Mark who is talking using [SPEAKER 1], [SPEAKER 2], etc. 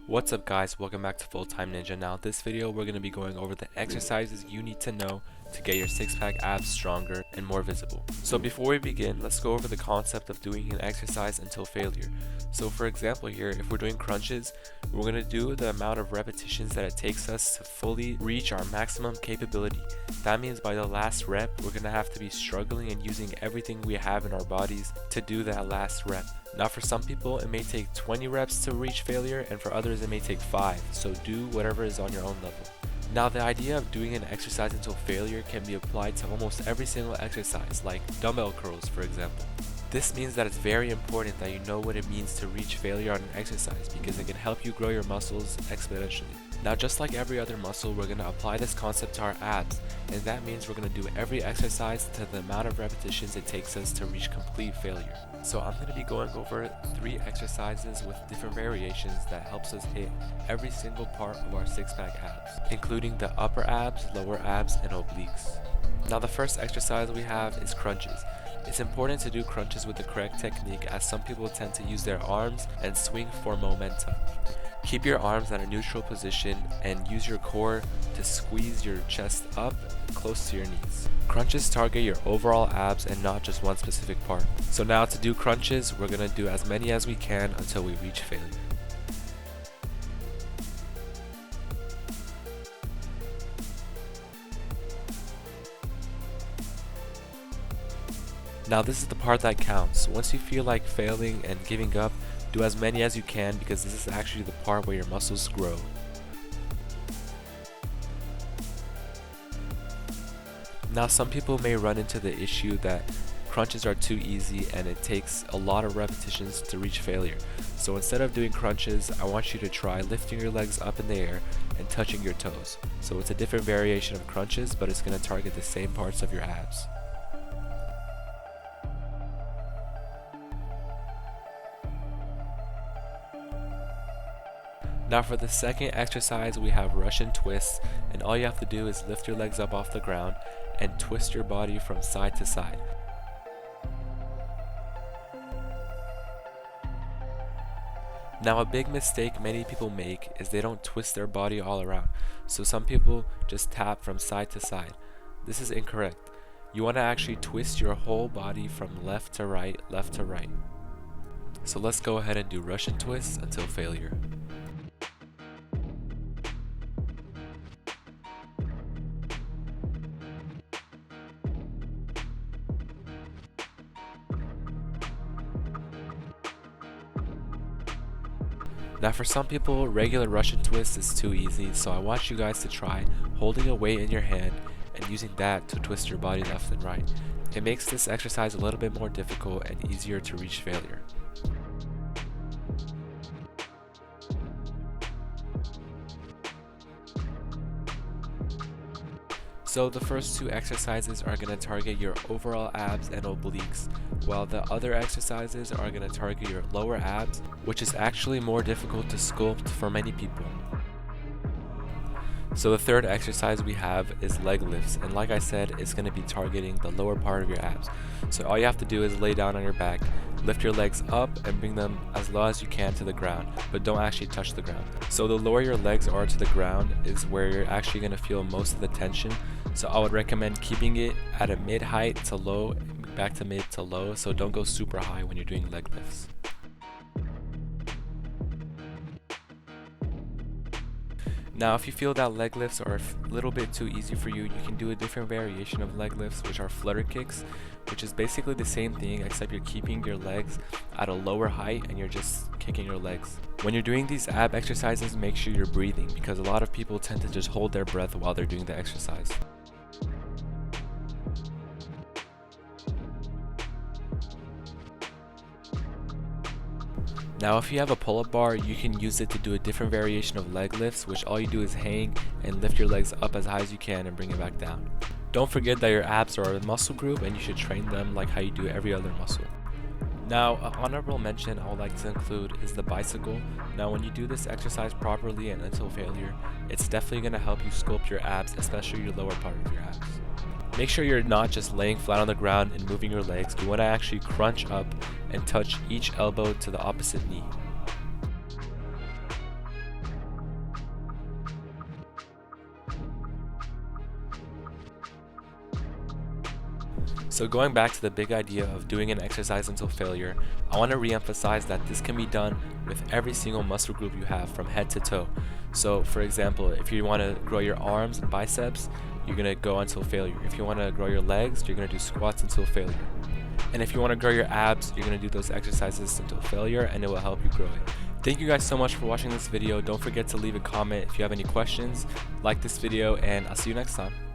[SPEAKER 1] What's up guys, welcome back to Full Time Ninja. Now this video we're going to be going over the exercises you need to know to get your six-pack abs stronger and more visible. So before we begin, let's go over the concept of doing an exercise until failure. So for example here, if we're doing crunches, we're going to do the amount of repetitions that it takes us to fully reach our maximum capability. That means by the last rep, we're going to have to be struggling and using everything we have in our bodies to do that last rep. Now for some people it may take 20 reps to reach failure, and for others it may take 5, so do whatever is on your own level. Now the idea of doing an exercise until failure can be applied to almost every single exercise, like dumbbell curls for example. This means that it's very important that you know what it means to reach failure on an exercise, because it can help you grow your muscles exponentially. Now just like every other muscle, we're going to apply this concept to our abs, and that means we're going to do every exercise to the amount of repetitions it takes us to reach complete failure. So I'm going to be going over 3 exercises with different variations that helps us hit every single part of our six-pack abs, including the upper abs, lower abs, and obliques. Now the first exercise we have is crunches. It's important to do crunches with the correct technique, as some people tend to use their arms and swing for momentum. Keep your arms at a neutral position and use your core to squeeze your chest up close to your knees. Crunches target your overall abs and not just one specific part. So now to do crunches, we're going to do as many as we can until we reach failure. Now this is the part that counts. Once you feel like failing and giving up, do as many as you can, because this is actually the part where your muscles grow. Now some people may run into the issue that crunches are too easy and it takes a lot of repetitions to reach failure. So instead of doing crunches, I want you to try lifting your legs up in the air and touching your toes. So it's a different variation of crunches, but it's going to target the same parts of your abs. Now for the second exercise, we have Russian twists, and all you have to do is lift your legs up off the ground and twist your body from side to side. Now a big mistake many people make is they don't twist their body all around. So some people just tap from side to side. This is incorrect. You want to actually twist your whole body from left to right, left to right. So let's go ahead and do Russian twists until failure. Now for some people, regular Russian twist is too easy, so I want you guys to try holding a weight in your hand and using that to twist your body left and right. It makes this exercise a little bit more difficult and easier to reach failure. So the first 2 exercises are going to target your overall abs and obliques, while the other exercises are going to target your lower abs, which is actually more difficult to sculpt for many people. So the third exercise we have is leg lifts, and like I said, it's going to be targeting the lower part of your abs. So all you have to do is lay down on your back, lift your legs up and bring them as low as you can to the ground, but don't actually touch the ground. So the lower your legs are to the ground is where you're actually going to feel most of the tension. So I would recommend keeping it at a mid height to low, back to mid to low, so don't go super high when you're doing leg lifts. Now if you feel that leg lifts are a little bit too easy for you, you can do a different variation of leg lifts, which are flutter kicks, which is basically the same thing except you're keeping your legs at a lower height and you're just kicking your legs. When you're doing these ab exercises, make sure you're breathing, because a lot of people tend to just hold their breath while they're doing the exercise. Now if you have a pull-up bar, you can use it to do a different variation of leg lifts, which all you do is hang and lift your legs up as high as you can and bring it back down. Don't forget that your abs are a muscle group and you should train them like how you do every other muscle. Now an honorable mention I would like to include is the bicycle. Now when you do this exercise properly and until failure, it's definitely going to help you sculpt your abs, especially your lower part of your abs. Make sure you're not just laying flat on the ground and moving your legs. You want to actually crunch up and touch each elbow to the opposite knee. So going back to the big idea of doing an exercise until failure, I want to re-emphasize that this can be done with every single muscle group you have from head to toe. So for example, if you want to grow your arms and biceps, you're going to go until failure. If you want to grow your legs, you're going to do squats until failure. And if you want to grow your abs, you're going to do those exercises until failure, and it will help you grow it. Thank you guys so much for watching this video. Don't forget to leave a comment if you have any questions. Like this video, and I'll see you next time.